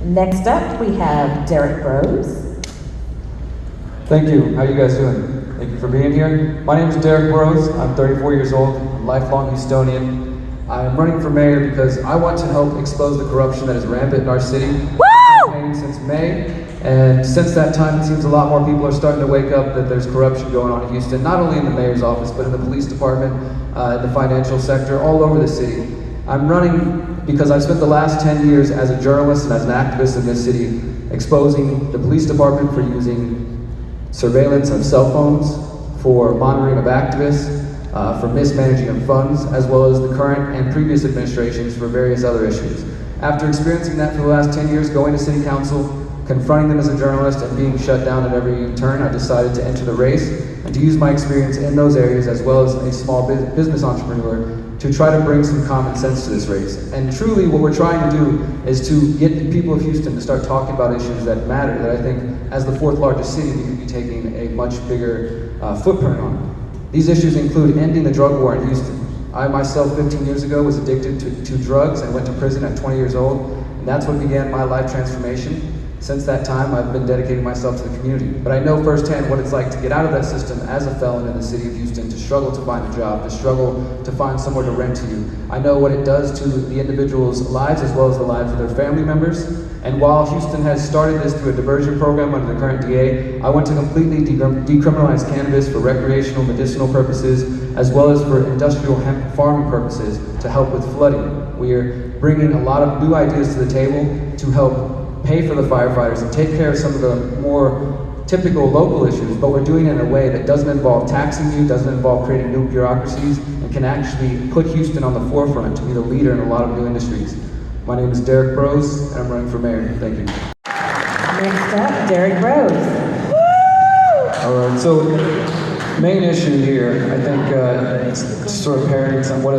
Next up, we have Derrick Broze. Thank you. How you guys doing? Thank you for being here. My name is Derrick Broze. I'm 34 years old. I'm a lifelong Houstonian. I am running for mayor because I want to help expose the corruption that is rampant in our city. I've been campaigning since May, and since that time it seems a lot more people are starting to wake up that there's corruption going on in Houston, not only in the mayor's office, but in the police department, in the financial sector, all over the city. I'm running because I've spent the last 10 years as a journalist and as an activist in this city, exposing the police department for using surveillance of cell phones, for monitoring of activists, for mismanaging of funds, as well as the current and previous administrations for various other issues. After experiencing that for the last 10 years, going to city council, confronting them as a journalist, and being shut down at every turn, I decided to enter the race and to use my experience in those areas, as well as a small business entrepreneur, to try to bring some common sense to this race. And truly what we're trying to do is to get the people of Houston to start talking about issues that matter, that I think as the fourth largest city we could be taking a much bigger footprint on. These issues include ending the drug war in Houston. I myself 15 years ago was addicted to drugs and went to prison at 20 years old, and that's what began my life transformation. Since that time, I've been dedicating myself to the community. But I know firsthand what it's like to get out of that system as a felon in the city of Houston, to struggle to find a job, to struggle to find somewhere to rent to you. I know what it does to the individuals' lives as well as the lives of their family members. And while Houston has started this through a diversion program under the current DA, I want to completely decriminalize cannabis for recreational, medicinal purposes, as well as for industrial hemp farming purposes to help with flooding. We are bringing a lot of new ideas to the table to help pay for the firefighters and take care of some of the more typical local issues, but we're doing it in a way that doesn't involve taxing you, doesn't involve creating new bureaucracies, and can actually put Houston on the forefront to be the leader in a lot of new industries. My name is Derrick Broze, and I'm running for mayor. Thank you. Next up, Derrick Broze. All right, so main issue here, I think it's sort of parroting some of what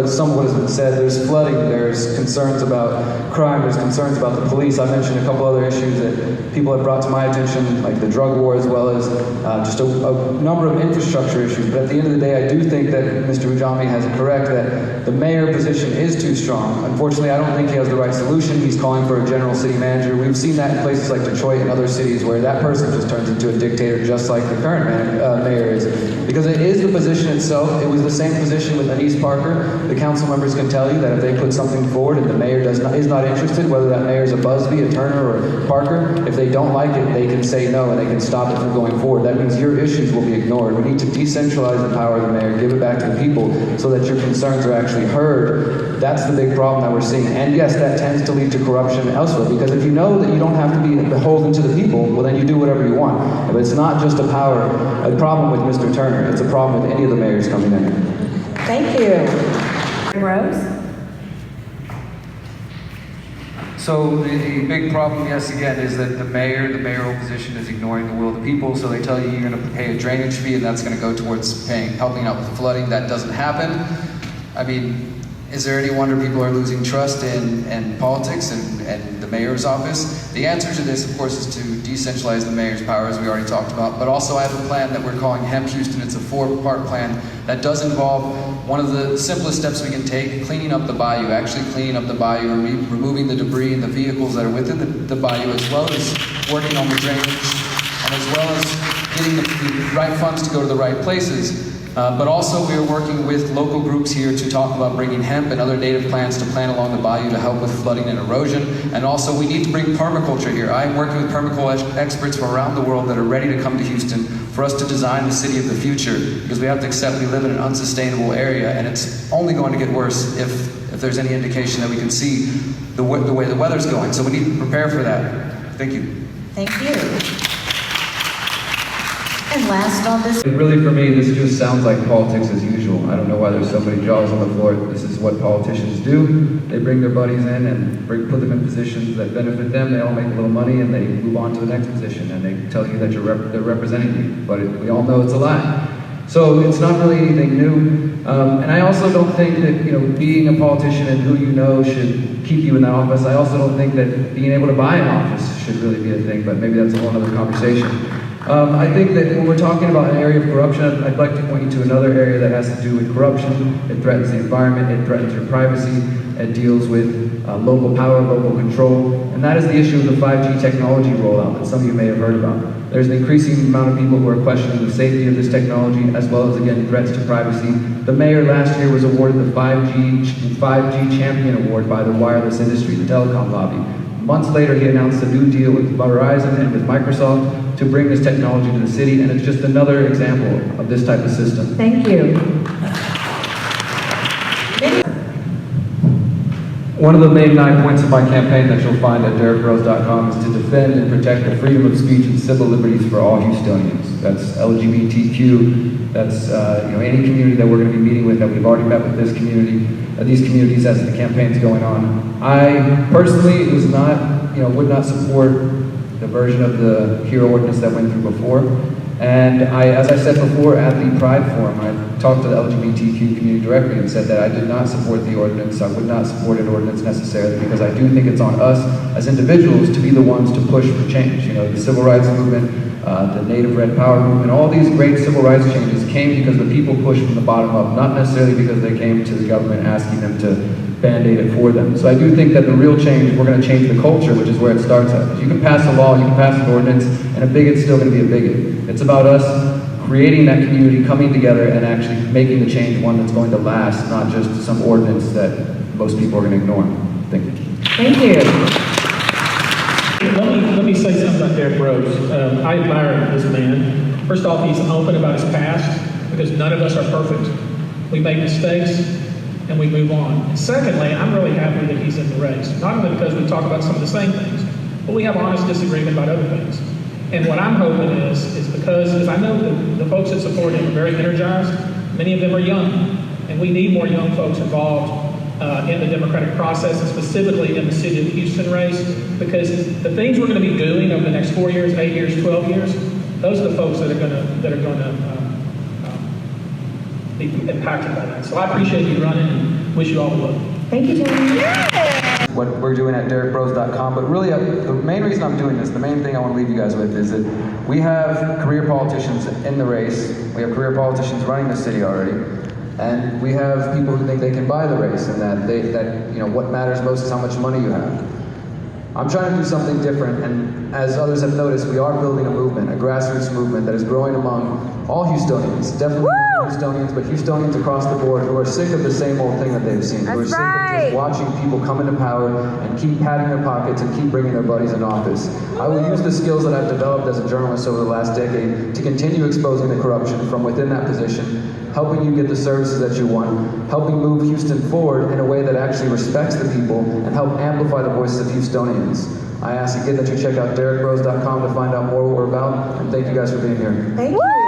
has been said. There's flooding, there's concerns about crime, there's concerns about the police. I mentioned a couple other issues that people have brought to my attention, like the drug war, as well as just a number of infrastructure issues. But at the end of the day, I do think that Mr. Ujami has it correct that the mayor position is too strong. Unfortunately, I don't think he has the right solution. He's calling for a general city manager. We've seen that in places like Detroit and other cities where that person just turns into a dictator, just like the current mayor is. Because it is the position itself. It was the same position with Anise Parker. The council members can tell you that if they put something forward and the mayor is not interested, whether that mayor is a Busby, a Turner, or Parker, if they don't like it, they can say no and they can stop it from going forward. That means your issues will be ignored. We need to decentralize the power of the mayor, give it back to the people so that your concerns are actually heard. That's the big problem that we're seeing. And yes, that tends to lead to corruption elsewhere, because if you know that you don't have to be beholden to the people, well then you do whatever you want. But it's not just a problem with Mr. Turner. It's a problem with any of the mayors coming in. Thank you. Rose? So the big problem, yes, again, is that the mayoral position is ignoring the will of the people. So they tell you you're going to pay a drainage fee and that's going to go towards helping out with flooding. That doesn't happen. I mean, is there any wonder people are losing trust in politics and the mayor's office? The answer to this, of course, is to decentralize the mayor's power, as we already talked about. But also I have a plan that we're calling Hemp Houston. It's a 4-part plan that does involve one of the simplest steps we can take, cleaning up the bayou, actually cleaning up the bayou, removing the debris and the vehicles that are within the bayou, as well as working on the drainage, and as well as getting the right funds to go to the right places. But also we are working with local groups here to talk about bringing hemp and other native plants to plant along the bayou to help with flooding and erosion. And also we need to bring permaculture here. I am working with permaculture experts from around the world that are ready to come to Houston for us to design the city of the future, because we have to accept we live in an unsustainable area, and it's only going to get worse if there's any indication that we can see the way the weather's going. So we need to prepare for that. Thank you. Thank you. And last on this. Really, for me, this just sounds like politics as usual. I don't know why there's so many jaws on the floor. This is what politicians do. They bring their buddies in and put them in positions that benefit them. They all make a little money and they move on to the next position, and they tell you that they're representing you. But we all know it's a lie. So it's not really anything new. And I also don't think that being a politician and who you know should keep you in that office. I also don't think that being able to buy an office should really be a thing, but maybe that's a whole other conversation. I think that when we're talking about an area of corruption, I'd like to point you to another area that has to do with corruption. It threatens the environment, it threatens your privacy, it deals with local power, local control, and that is the issue of the 5G technology rollout that some of you may have heard about. There's an increasing amount of people who are questioning the safety of this technology, as well as, again, threats to privacy. The mayor last year was awarded the 5G Champion Award by the wireless industry, the telecom lobby. Months later, he announced a new deal with Verizon and with Microsoft to bring this technology to the city, and it's just another example of this type of system. Thank you. One of the main 9 points of my campaign that you'll find at derrickbroze.com is to defend and protect the freedom of speech and civil liberties for all Houstonians. That's LGBTQ, that's any community that we're going to be meeting with, that we've already met with this community, these communities as the campaign's going on. I personally was not, would not support the version of the HERO ordinance that went through before. And as I said before at the Pride Forum, I talked to the LGBTQ community directly and said that I did not support the ordinance. I would not support an ordinance necessarily, because I do think it's on us as individuals to be the ones to push for change. The civil rights movement, the Native Red Power movement, all these great civil rights changes came because the people pushed from the bottom up, not necessarily because they came to the government asking them to band-aid it for them. So I do think that the real change, we're going to change the culture, which is where it starts at. You can pass a law, you can pass an ordinance, and a bigot's still going to be a bigot. It's about us creating that community, coming together, and actually making the change one that's going to last, not just some ordinance that most people are going to ignore. Thank you. Thank you. Let me say something about Derrick Broze. I admire this man. First off, he's open about his past, because none of us are perfect. We make mistakes, and we move on. And secondly, I'm really happy that he's in the race. Not only because we talk about some of the same things, but we have honest disagreement about other things. And what I'm hoping is because I know the folks that support him are very energized. Many of them are young, and we need more young folks involved in the democratic process, and specifically in the city of Houston race, because the things we're going to be doing over the next 4 years, 8 years, 12 years, those are the folks that are going to be impacted by that. So I appreciate you running and wish you all the luck. Thank you, John. What we're doing at derrickbroze.com, but really the main reason I'm doing this, the main thing I want to leave you guys with, is that we have career politicians in the race, we have career politicians running the city already, and we have people who think they can buy the race, and that what matters most is how much money you have. I'm trying to do something different, and as others have noticed, we are building a movement, a grassroots movement that is growing among all Houstonians, definitely Houstonians, but Houstonians across the board who are sick of the same old thing that they've seen, who are sick of just watching people come into power and keep padding their pockets and keep bringing their buddies in office. I will use the skills that I've developed as a journalist over the last decade to continue exposing the corruption from within that position, helping you get the services that you want, helping move Houston forward in a way that actually respects the people and help amplify the voices of Houstonians. I ask again that you check out derrickbroze.com to find out more what we're about, and thank you guys for being here. Thank you.